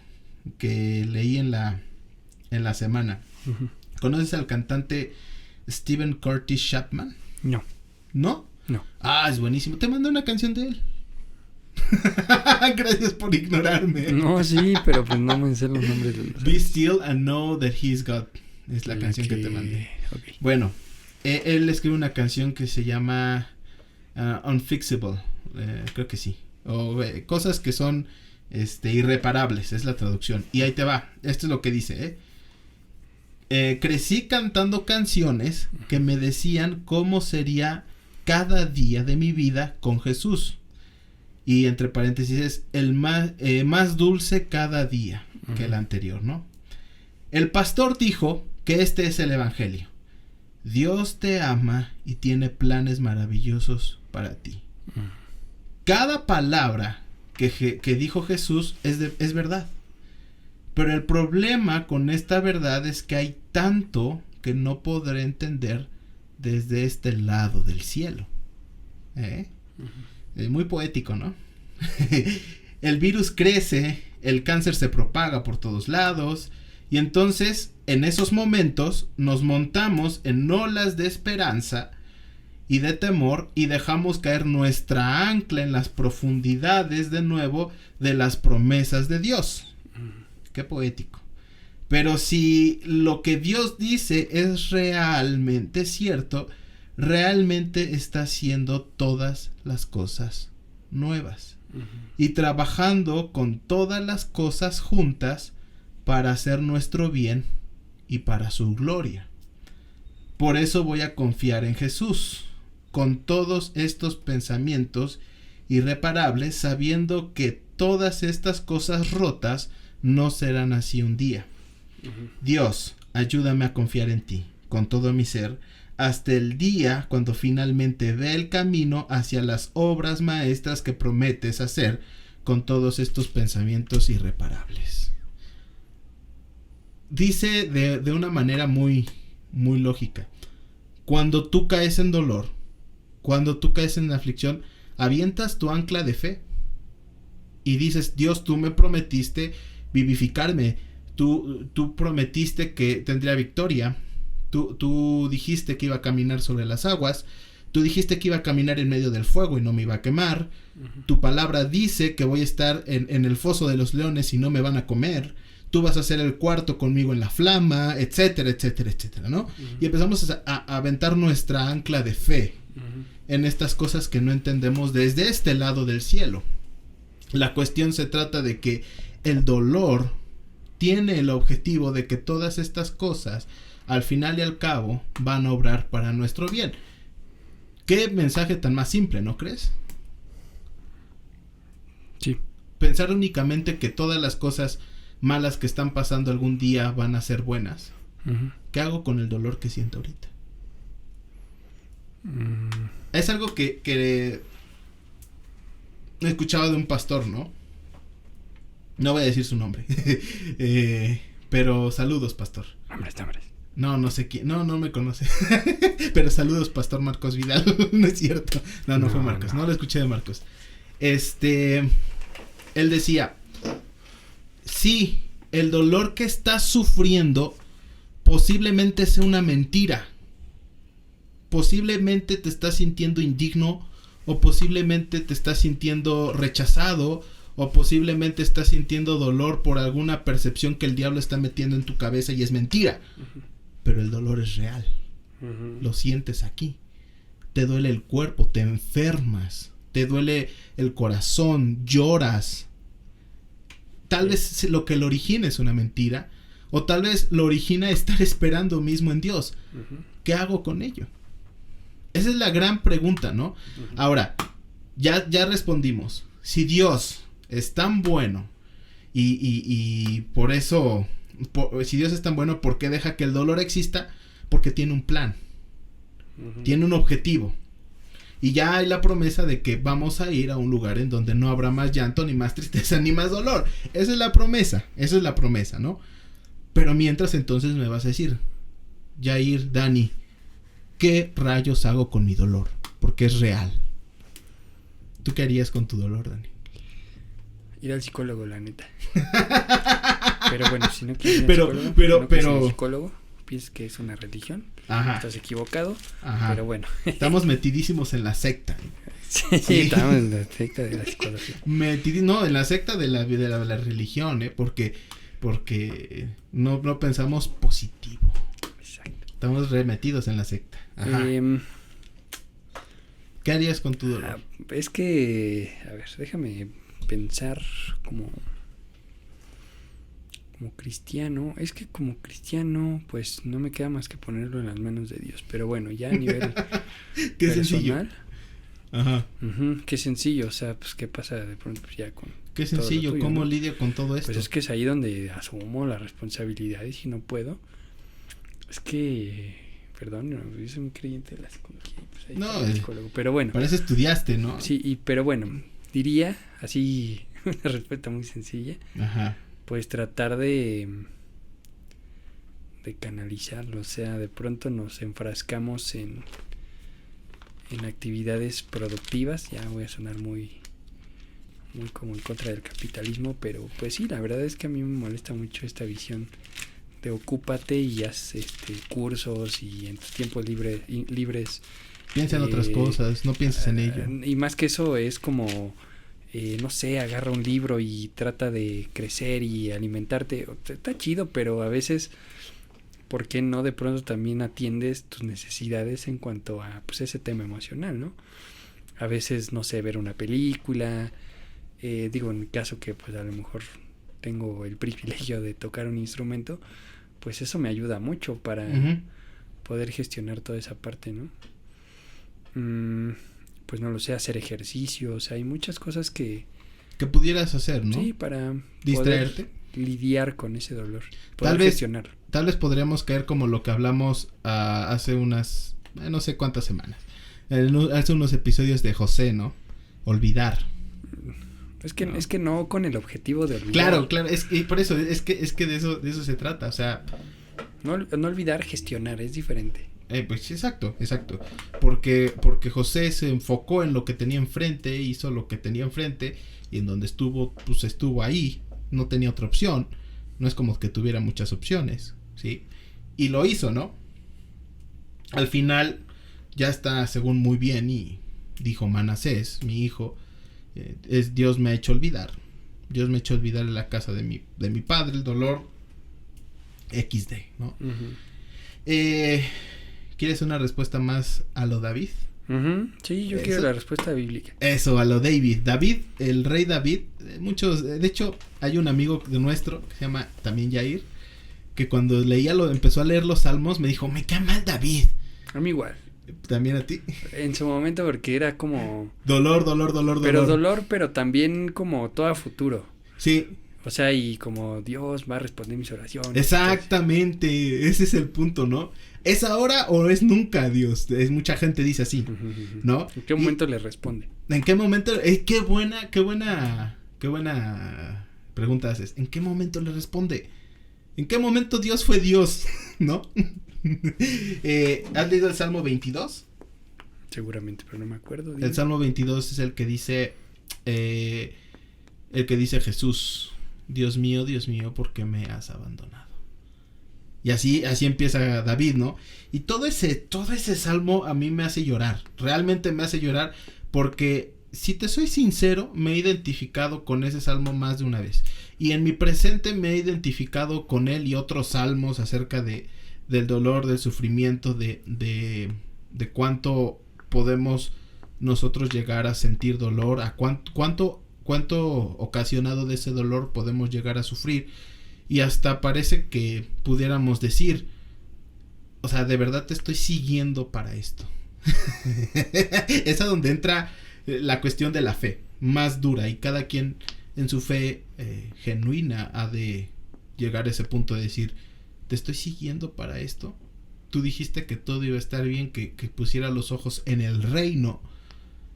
leí en la semana. ¿Conoces al cantante Stephen Curtis Chapman? No. ¿No? No. Ah, es buenísimo. Te mandé una canción de él. Gracias por ignorarme. No, sí, pero pues no me sé los nombres de los... Be still and know that he's God. Es la canción que te mandé. Okay. Bueno, él escribe una canción que se llama Unfixable. Creo que sí. O cosas que son irreparables, es la traducción. Y ahí te va. Esto es lo que dice, crecí cantando canciones que me decían cómo sería cada día de mi vida con Jesús. Y entre paréntesis es el más dulce cada día que el anterior, ¿no? El pastor dijo que este es el evangelio. Dios te ama y tiene planes maravillosos para ti. Cada palabra que dijo Jesús es verdad. Pero el problema con esta verdad es que hay tanto que no podré entender desde este lado del cielo. Muy poético, ¿no? El virus crece, el cáncer se propaga por todos lados, y entonces en esos momentos nos montamos en olas de esperanza y de temor y dejamos caer nuestra ancla en las profundidades de nuevo de las promesas de Dios. Qué poético. Pero si lo que Dios dice es realmente cierto, realmente está haciendo todas las cosas nuevas y trabajando con todas las cosas juntas para hacer nuestro bien y para su gloria. Por eso voy a confiar en Jesús con todos estos pensamientos irreparables, sabiendo que todas estas cosas rotas no serán así un día. Dios, ayúdame a confiar en ti con todo mi ser hasta el día cuando finalmente vea el camino hacia las obras maestras que prometes hacer con todos estos pensamientos irreparables. Dice de una manera muy, muy lógica. Cuando tú caes en dolor, cuando tú caes en aflicción, avientas tu ancla de fe y dices: Dios, tú me prometiste vivificarme, tú prometiste que tendría victoria, tú dijiste que iba a caminar sobre las aguas, tú dijiste que iba a caminar en medio del fuego y no me iba a quemar, tu palabra dice que voy a estar en el foso de los leones y no me van a comer, tú vas a ser el cuarto conmigo en la flama, etcétera, etcétera, etcétera, ¿no? Y empezamos a aventar nuestra ancla de fe en estas cosas que no entendemos desde este lado del cielo. La cuestión se trata de que el dolor tiene el objetivo de que todas estas cosas al final y al cabo van a obrar para nuestro bien. Qué mensaje tan más simple, ¿no crees? Sí. Pensar únicamente que todas las cosas malas que están pasando algún día van a ser buenas. ¿Qué hago con el dolor que siento ahorita? Es algo que he escuchado de un pastor, ¿no? No voy a decir su nombre. Pero saludos, pastor. Hombres. No sé quién. No me conoce. Pero saludos, Pastor Marcos Vidal. No es cierto. No fue Marcos. No lo escuché de Marcos. Él decía, sí, el dolor que estás sufriendo posiblemente sea una mentira. Posiblemente te estás sintiendo indigno, o posiblemente te estás sintiendo rechazado, o posiblemente estás sintiendo dolor por alguna percepción que el diablo está metiendo en tu cabeza y es mentira. Uh-huh. Pero el dolor es real. Uh-huh. Lo sientes aquí. Te duele el cuerpo, te enfermas, te duele el corazón, lloras. Tal vez lo que lo origina es una mentira, o tal vez lo origina estar esperando mismo en Dios. Uh-huh. ¿Qué hago con ello? Esa es la gran pregunta, ¿no? Uh-huh. Ahora, ya respondimos. Si Dios es tan bueno y por eso, si Dios es tan bueno, ¿por qué deja que el dolor exista? Porque tiene un plan. Uh-huh. Tiene un objetivo. Y ya hay la promesa de que vamos a ir a un lugar en donde no habrá más llanto, ni más tristeza, ni más dolor. Esa es la promesa, ¿no? Pero mientras, entonces me vas a decir, Jair, Dani, ¿qué rayos hago con mi dolor? Porque es real. ¿Tú qué harías con tu dolor, Dani? Ir al psicólogo, la neta. Pero bueno, si no quieres ir al psicólogo, piensas que es una religión. Ajá. Estás equivocado. Ajá. Pero bueno. Estamos metidísimos en la secta. Sí, estamos en la secta de la psicología. En la secta de la religión, porque no pensamos positivo. Exacto. Estamos remetidos en la secta. Ajá. ¿Qué harías con tu dolor? Es que, a ver, déjame pensar como cristiano. Es que como cristiano, pues no me queda más que ponerlo en las manos de Dios. Pero bueno, ya a nivel qué personal. Sencillo. Ajá. Uh-huh, qué sencillo, o sea, pues qué pasa de pronto pues, ya con qué sencillo, tuyo, ¿cómo, ¿no? Lidio con todo esto? Pues es que es ahí donde asumo la responsabilidad y si no puedo, es que, perdón, yo soy un creyente de la psicología, pues ahí no, el psicólogo, pero bueno. Para eso estudiaste, ¿no? Sí, pero bueno, diría así una respuesta muy sencilla. Ajá. Pues tratar de canalizarlo, o sea, de pronto nos enfrascamos en actividades productivas, ya voy a sonar muy como en contra del capitalismo, pero pues sí, la verdad es que a mí me molesta mucho esta visión de ocúpate y haz cursos y en tus tiempos libres piensa en otras cosas, no pienses en ello. Y más que eso es como no sé, agarra un libro y trata de crecer y alimentarte. Está chido, pero a veces, ¿por qué no de pronto también atiendes tus necesidades en cuanto a pues ese tema emocional, ¿no? A veces, no sé, ver una película, digo, en mi caso que pues a lo mejor tengo el privilegio de tocar un instrumento, pues eso me ayuda mucho para uh-huh. poder gestionar toda esa parte, ¿no? Pues no lo sé, hacer ejercicios, hay muchas cosas que pudieras hacer, ¿no? Sí, para distraerte, poder lidiar con ese dolor, poder gestionarlo. Tal vez podríamos caer como lo que hablamos hace unas, no sé cuántas semanas, hace unos episodios de José, ¿no? Olvidar. Es que no con el objetivo de olvidar. Claro, y por eso, es que de eso se trata, o sea. No olvidar, gestionar, es diferente. Pues exacto, porque José se enfocó en lo que tenía enfrente, hizo lo que tenía enfrente, y en donde estuvo, pues estuvo ahí, no tenía otra opción, no es como que tuviera muchas opciones, ¿sí? Y lo hizo, ¿no? Al final, ya está según muy bien, y dijo Manasés, mi hijo, Dios me ha hecho olvidar en la casa de mi padre, el dolor XD, ¿no? Uh-huh. ¿Quieres una respuesta más a lo David? Uh-huh. Sí, yo quiero la respuesta bíblica. Eso, a lo David. David, el rey David, de hecho, hay un amigo nuestro que se llama también Jair, que cuando empezó a leer los salmos, me dijo, me cae mal David. A mí igual. ¿También a ti? En su momento, porque era como dolor. Pero dolor, pero también como todo a futuro. Sí. O sea, y como Dios va a responder mis oraciones. Exactamente, entonces, ese es el punto, ¿no? ¿Es ahora o es nunca, Dios? Mucha gente dice así, ¿no? ¿En qué momento le responde? ¿En qué momento? Qué buena pregunta haces. ¿En qué momento le responde? ¿En qué momento Dios fue Dios? ¿No? ¿Has leído el Salmo 22? Seguramente, pero no me acuerdo. El Salmo 22 es el que dice Jesús, Dios mío, ¿por qué me has abandonado? Y así empieza David, ¿no? Y todo ese salmo a mí me hace llorar. Realmente me hace llorar porque, si te soy sincero, me he identificado con ese salmo más de una vez. Y en mi presente me he identificado con él y otros salmos acerca del dolor, del sufrimiento, de cuánto podemos nosotros llegar a sentir dolor, a cuánto ocasionado de ese dolor podemos llegar a sufrir. Y hasta parece que pudiéramos decir, o sea, de verdad te estoy siguiendo para esto. Es a donde entra la cuestión de la fe más dura, y cada quien en su fe genuina ha de llegar a ese punto de decir, te estoy siguiendo para esto. Tú dijiste que todo iba a estar bien, que pusiera los ojos en el reino,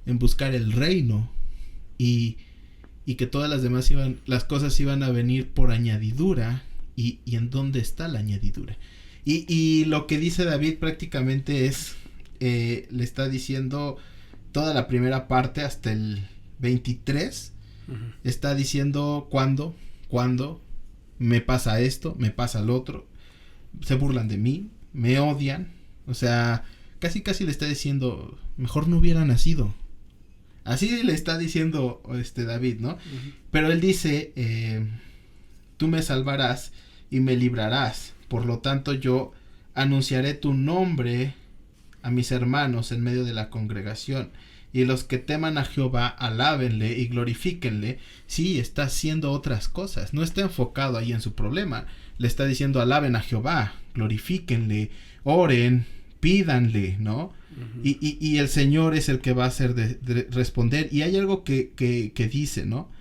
en buscar el reino, y que todas las cosas iban a venir por añadidura. Y en dónde está la añadidura. Y lo que dice David prácticamente es, le está diciendo toda la primera parte hasta el 23, está diciendo cuándo me pasa esto, me pasa lo otro, se burlan de mí, me odian, o sea, casi le está diciendo, mejor no hubiera nacido. Así le está diciendo David, ¿no? Uh-huh. Pero él dice, tú me salvarás y me librarás, por lo tanto yo anunciaré tu nombre a mis hermanos en medio de la congregación, y los que teman a Jehová alábenle y glorifíquenle. Sí, está haciendo otras cosas, no está enfocado ahí en su problema, le está diciendo alaben a Jehová, glorifíquenle, oren, pídanle, ¿no? Uh-huh. Y el Señor es el que va a hacer de responder. Y hay algo que dice, ¿no?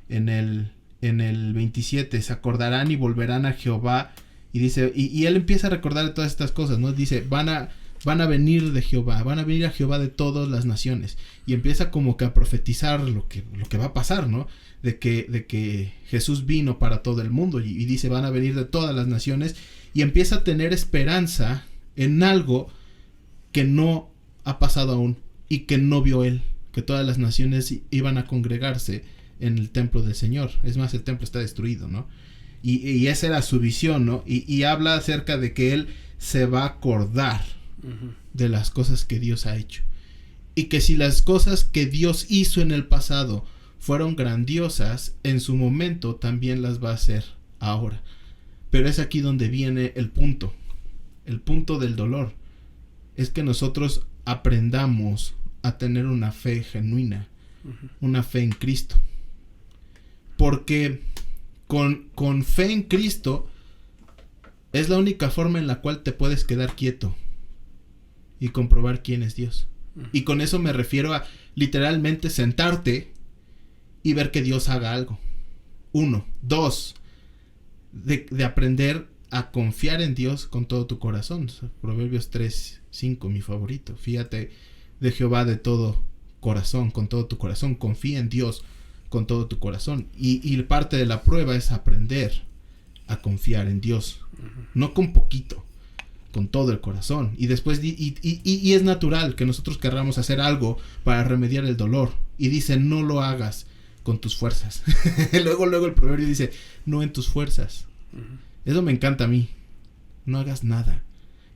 En el 27, se acordarán y volverán a Jehová. Y dice, y él empieza a recordar todas estas cosas, ¿no? Dice, van a venir de Jehová, van a venir a Jehová de todas las naciones. Y empieza como que a profetizar lo que va a pasar, ¿no? De que Jesús vino para todo el mundo. Y dice, van a venir de todas las naciones. Y empieza a tener esperanza en algo que no ha pasado aún y que no vio él, que todas las naciones iban a congregarse en el templo del Señor. Es más, el templo está destruido, ¿no? Y esa era su visión, ¿no? Y habla acerca de que él se va a acordar uh-huh. de las cosas que Dios ha hecho, y que si las cosas que Dios hizo en el pasado fueron grandiosas, en su momento también las va a hacer ahora. Pero es aquí donde viene el punto del dolor. Es que nosotros aprendamos a tener una fe genuina, uh-huh. una fe en Cristo. Porque con fe en Cristo es la única forma en la cual te puedes quedar quieto y comprobar quién es Dios. Uh-huh. Y con eso me refiero a literalmente sentarte y ver que Dios haga algo. 1, 2, de aprender a confiar en Dios con todo tu corazón. Proverbios 3:5, mi favorito. Fíjate de Jehová de todo corazón, con todo tu corazón. Confía en Dios con todo tu corazón. Y parte de la prueba es aprender a confiar en Dios. Uh-huh. No con poquito, con todo el corazón. Y después y es natural que nosotros querramos hacer algo para remediar el dolor. Y dice, no lo hagas con tus fuerzas. luego el proverbio dice, no en tus fuerzas. Uh-huh. Eso me encanta a mí. No hagas nada.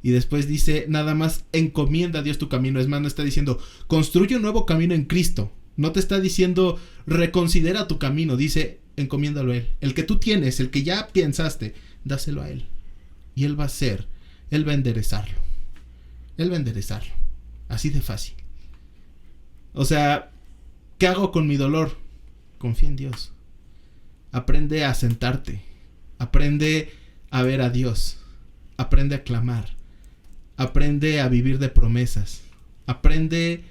Y después dice, nada más encomienda a Dios tu camino. Es más, no está diciendo, construye un nuevo camino en Cristo. No te está diciendo, reconsidera tu camino. Dice, encomiéndalo a Él. El que tú tienes, el que ya pensaste, dáselo a Él. Y Él va a hacer. Él va a enderezarlo. Él va a enderezarlo. Así de fácil. O sea, ¿qué hago con mi dolor? Confía en Dios. Aprende a sentarte. Aprende a ver a Dios. Aprende a clamar. Aprende a vivir de promesas. Aprende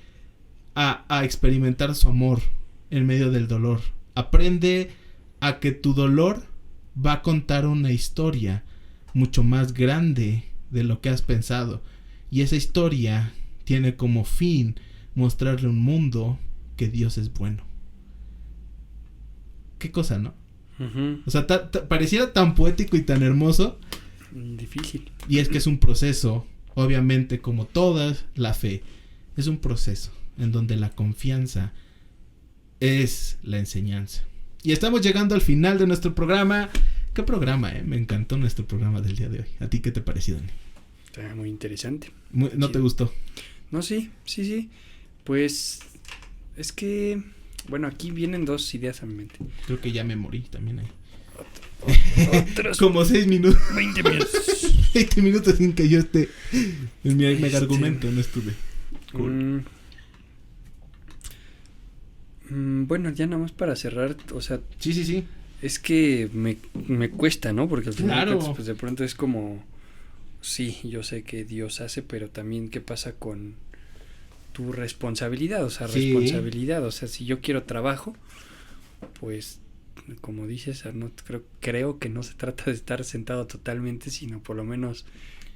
a experimentar su amor en medio del dolor. Aprende a que tu dolor va a contar una historia mucho más grande de lo que has pensado. Y esa historia tiene como fin mostrarle a un mundo que Dios es bueno. Qué cosa, ¿no? Uh-huh. O sea, pareciera tan poético y tan hermoso. Difícil. Y es que es un proceso, obviamente, como toda la fe, es un proceso en donde la confianza es la enseñanza. Y estamos llegando al final de nuestro programa. ¿Qué programa, Me encantó nuestro programa del día de hoy. ¿A ti qué te pareció, Dani? Está muy interesante. ¿No Sí. te gustó? No, sí. Pues es que, bueno, aquí vienen dos ideas a mi mente. Creo que ya me morí también ahí. Otros Como 6 minutos. 20 minutos. 20 minutos sin que yo esté en mi mega argumento, no estuve. Cool. Bueno, ya nada más para cerrar, o sea, Sí. es que me cuesta, ¿no? Porque al final de Claro. cuentas, pues de pronto es como, sí, yo sé que Dios hace, pero también qué pasa con tu responsabilidad, o sea, Sí. responsabilidad, o sea, si yo quiero trabajo, pues como dices, no creo que no se trata de estar sentado totalmente, sino por lo menos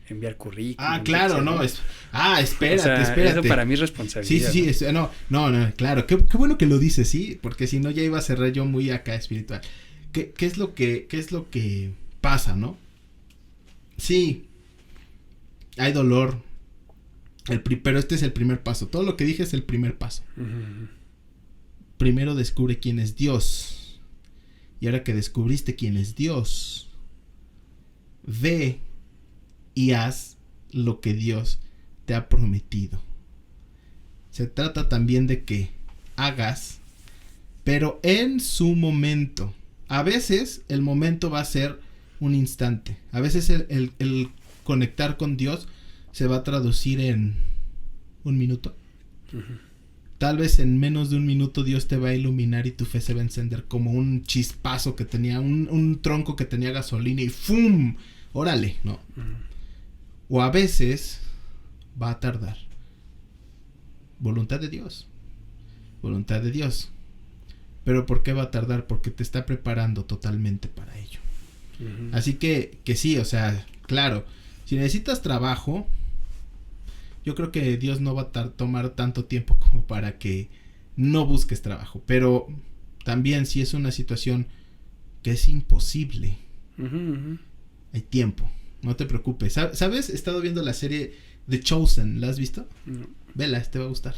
enviar currículum. Claro, etcétera. no, espérate, O sea, espérate. Eso para mí es responsabilidad. Sí, no, claro, qué bueno que lo dices, sí, porque si no ya iba a cerrar yo muy acá espiritual. ¿Qué es lo que pasa, no? Sí, hay dolor, pero este es el primer paso. Todo lo que dije es el primer paso. Uh-huh. Primero descubre quién es Dios. Y ahora que descubriste quién es Dios, ve y haz lo que Dios te ha prometido. Se trata también de que hagas, pero en su momento. A veces el momento va a ser un instante. A veces el conectar con Dios se va a traducir en un minuto. Uh-huh. Tal vez en menos de un minuto Dios te va a iluminar y tu fe se va a encender como un chispazo que tenía, un tronco que tenía gasolina y ¡fum! ¡Órale! ¿No? Uh-huh. O a veces va a tardar. Voluntad de Dios. Voluntad de Dios. Pero ¿por qué va a tardar? Porque te está preparando totalmente para ello. Uh-huh. Así que sí, o sea, claro, si necesitas trabajo, yo creo que Dios no va a tomar tanto tiempo como para que no busques trabajo. Pero también si es una situación que es imposible, Uh-huh. hay tiempo. No te preocupes. ¿Sabes? He estado viendo la serie The Chosen. ¿La has visto? No. Vela, te va a gustar.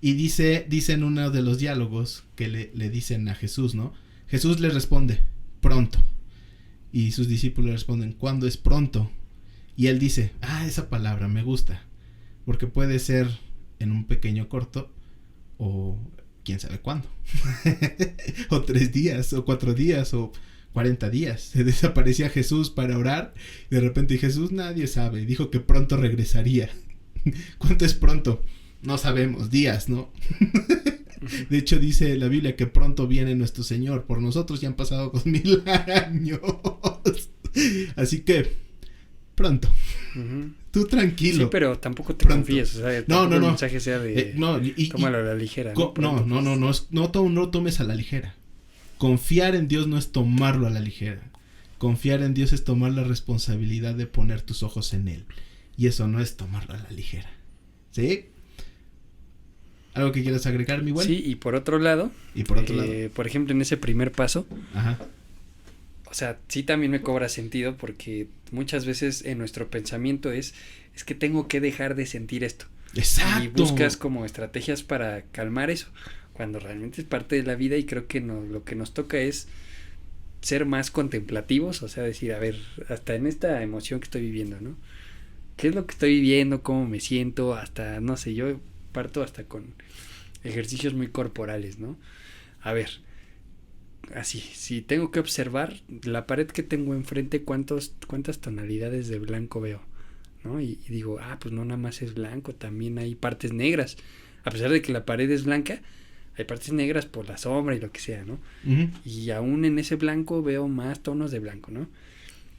Y dice en uno de los diálogos que le dicen a Jesús, ¿no? Jesús le responde, pronto. Y sus discípulos le responden, ¿cuándo es pronto? Y él dice, esa palabra me gusta. Porque puede ser en un pequeño corto o quién sabe cuándo. O 3 días, o 4 días, o 40 días. Se desaparecía Jesús para orar. Y de repente Jesús nadie sabe. Dijo que pronto regresaría. ¿Cuánto es pronto? No sabemos, días, ¿no? De hecho dice la Biblia que pronto viene nuestro Señor. Por nosotros ya han pasado 2000 años. Así que pronto. Uh-huh. Tú tranquilo. Sí, pero tampoco te pronto. confíes, o sea, No. el mensaje sea de tómalo a la ligera. No tomes a la ligera. Confiar en Dios no es tomarlo a la ligera. Confiar en Dios es tomar la responsabilidad de poner tus ojos en Él. Y eso no es tomarlo a la ligera. ¿Sí? ¿Algo que quieras agregar, mi buen? Sí, y por otro lado, por ejemplo, en ese primer paso, ajá, o sea, sí también me cobra sentido porque muchas veces en nuestro pensamiento es que tengo que dejar de sentir esto. Exacto. Y buscas como estrategias para calmar eso, cuando realmente es parte de la vida y creo que lo que nos toca es ser más contemplativos, o sea, decir, a ver, hasta en esta emoción que estoy viviendo, ¿no? ¿Qué es lo que estoy viviendo? ¿Cómo me siento? Hasta, no sé, yo parto hasta con ejercicios muy corporales, ¿no? A ver, así, si tengo que observar la pared que tengo enfrente, cuántas tonalidades de blanco veo, ¿no? Y digo, pues no nada más es blanco, también hay partes negras. A pesar de que la pared es blanca, hay partes negras por la sombra y lo que sea, ¿no? Uh-huh. Y aún en ese blanco veo más tonos de blanco, ¿no?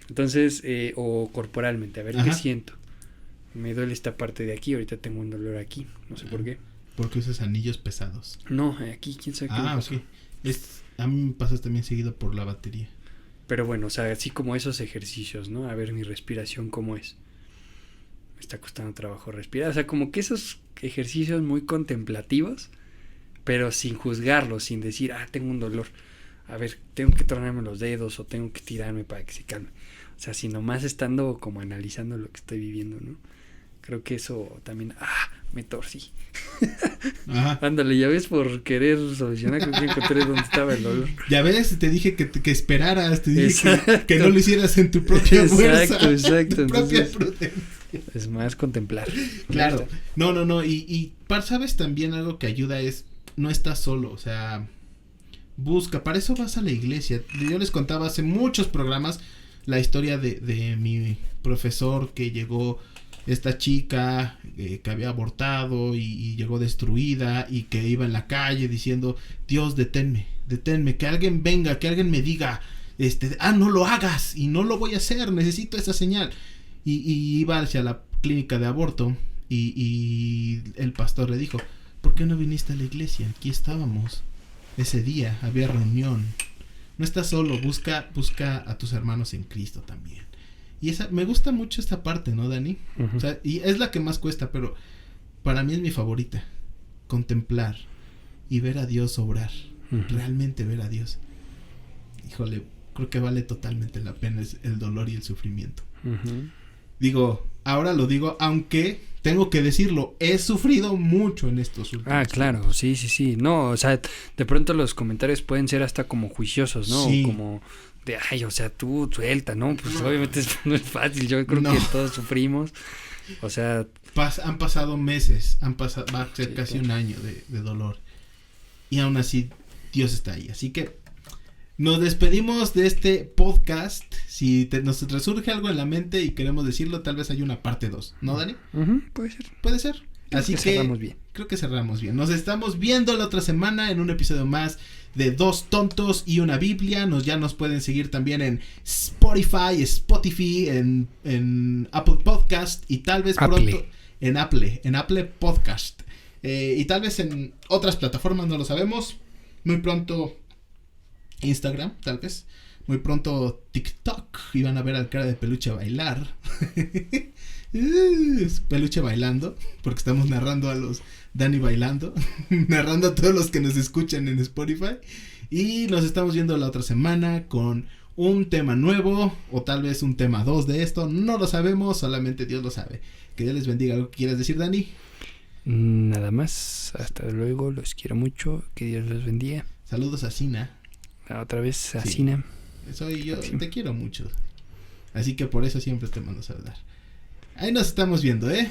Entonces, o corporalmente, a ver, ajá, qué siento. Me duele esta parte de aquí, ahorita tengo un dolor aquí, no sé por qué. Porque usas anillos pesados. No, aquí, quién sabe qué me pasó. Ok. A mí me pasas también seguido por la batería. Pero bueno, o sea, así como esos ejercicios, ¿no? A ver mi respiración cómo es. Me está costando trabajo respirar. O sea, como que esos ejercicios muy contemplativos, pero sin juzgarlos, sin decir, tengo un dolor. a ver, tengo que tronarme los dedos o tengo que tirarme para que se calme. O sea, sino más estando como analizando lo que estoy viviendo, ¿no? Creo que eso también, me torcí. Ajá. Ándale, ya ves, por querer solucionar, creo que encontré dónde estaba el dolor. Ya ves, te dije que esperaras, te dije que no lo hicieras en tu propia fuerza. Exacto. En tu propia Entonces, prudencia. es más contemplar. Claro. No. Y sabes también algo que ayuda es, no estás solo, o sea, busca, para eso vas a la iglesia. Yo les contaba hace muchos programas la historia de mi profesor que llegó, esta chica que había abortado y llegó destruida y que iba en la calle diciendo, Dios, deténme, que alguien venga, que alguien me diga, no lo hagas y no lo voy a hacer, necesito esa señal. Y iba hacia la clínica de aborto y el pastor le dijo, ¿por qué no viniste a la iglesia? Aquí estábamos, ese día había reunión. No estás solo, busca a tus hermanos en Cristo también. Y me gusta mucho esta parte, ¿no, Dani? Uh-huh. O sea, y es la que más cuesta, pero para mí es mi favorita. Contemplar y ver a Dios obrar. Uh-huh. Realmente ver a Dios. Híjole, creo que vale totalmente la pena el dolor y el sufrimiento. Uh-huh. Digo, ahora lo digo, aunque tengo que decirlo, he sufrido mucho en estos últimos años. Claro, sí. No, o sea, de pronto los comentarios pueden ser hasta como juiciosos, ¿no? Sí. Como de, o sea, tú suelta, ¿no? Pues obviamente no es fácil, yo creo que todos sufrimos, o sea... han pasado meses, va a ser casi un año de dolor, y aún así Dios está ahí, así que nos despedimos de este podcast. Si nos resurge algo en la mente y queremos decirlo, tal vez hay una parte 2, ¿no, Dani? Uh-huh, puede ser. Así que cerramos bien. Creo que cerramos bien. Nos estamos viendo la otra semana en un episodio más de Dos Tontos y una Biblia. Ya nos pueden seguir también en Spotify, en Apple Podcast y tal vez pronto en Apple Podcast. Y tal vez en otras plataformas, no lo sabemos. Muy pronto Instagram, tal vez. Muy pronto TikTok. Y van a ver al cara de Peluche bailar. Peluche bailando, porque estamos narrando a los Dani bailando, narrando a todos los que nos escuchan en Spotify, y nos estamos viendo la otra semana con un tema nuevo, o tal vez un tema 2 de esto, no lo sabemos, solamente Dios lo sabe. Que Dios les bendiga. ¿Algo que quieras decir, Dani? Nada más, hasta luego, los quiero mucho, que Dios los bendiga. Saludos a Sina. Otra vez a Sina. Yo te quiero mucho, así que por eso siempre te mando a saludar. Ahí nos estamos viendo, ¿eh?